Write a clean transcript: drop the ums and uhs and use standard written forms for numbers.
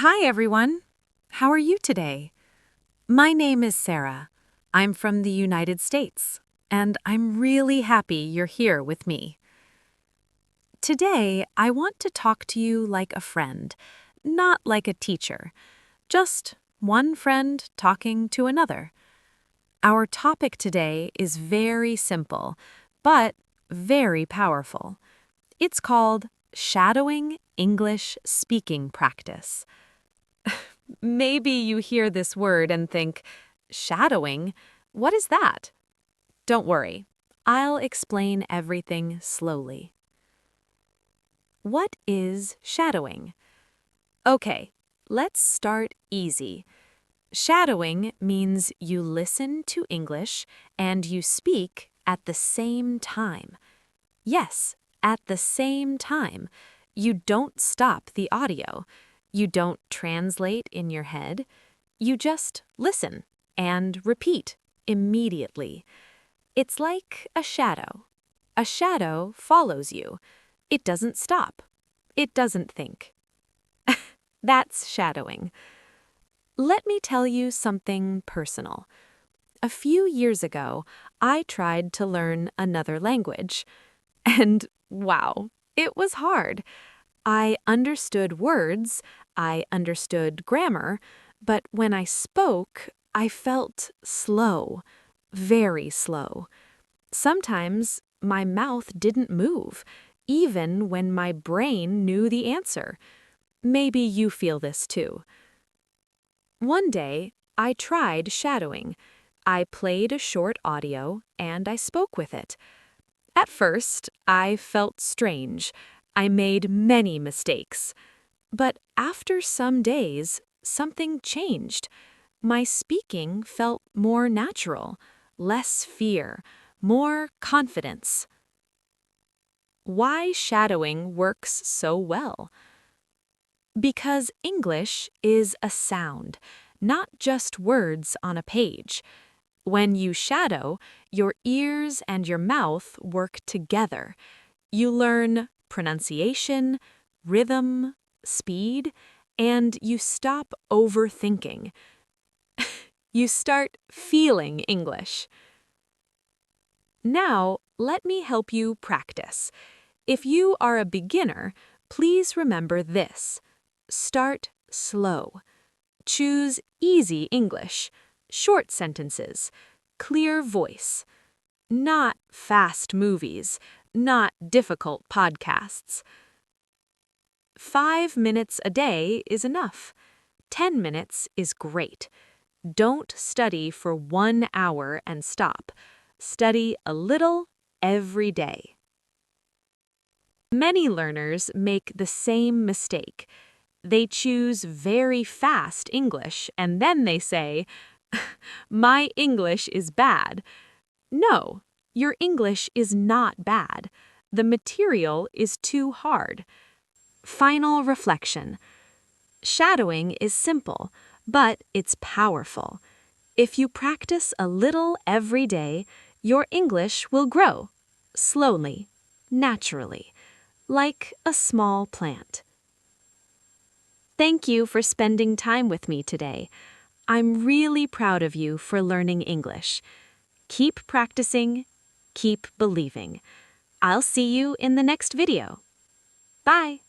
Hi, everyone. How are you today? My name is Sara. I'm from the United States, and I'm really happy you're here with me. Today, I want to talk to you like a friend, not like a teacher. Just one friend talking to another. Our topic today is very simple, but very powerful. It's called Shadowing English Speaking Practice. Maybe you hear this word and think, shadowing? What is that? Don't worry. I'll explain everything slowly. What is shadowing? Okay, let's start easy. Shadowing means you listen to English and you speak at the same time. Yes, at the same time. You don't stop the audio. You don't translate in your head. You just listen and repeat immediately. It's like a shadow. A shadow follows you. It doesn't stop. It doesn't think. That's shadowing. Let me tell you something personal. A few years ago, I tried to learn another language. And wow, it was hard. I understood words, I understood grammar, but when I spoke, I felt slow, very slow. Sometimes my mouth didn't move, even when my brain knew the answer. Maybe you feel this too. One day, I tried shadowing. I played a short audio and I spoke with it. At first, I felt strange. I made many mistakes. But after some days, something changed. My speaking felt more natural, less fear, more confidence. Why shadowing works so well? Because English is a sound, not just words on a page. When you shadow, your ears and your mouth work together. You learn pronunciation, rhythm, speed, and you stop overthinking. You start feeling English. Now, let me help you practice. If you are a beginner, please remember this. Start slow. Choose easy English, short sentences, clear voice. Not fast movies, not difficult podcasts. 5 minutes a day is enough. 10 minutes is great. Don't study for 1 hour and stop. Study a little every day. Many learners make the same mistake. They choose very fast English and then they say, "My English is bad." No, your English is not bad. The material is too hard. Final reflection. Shadowing is simple, but it's powerful. If you practice a little every day, your English will grow, slowly, naturally, like a small plant. Thank you for spending time with me today. I'm really proud of you for learning English. Keep practicing, keep believing. I'll see you in the next video. Bye!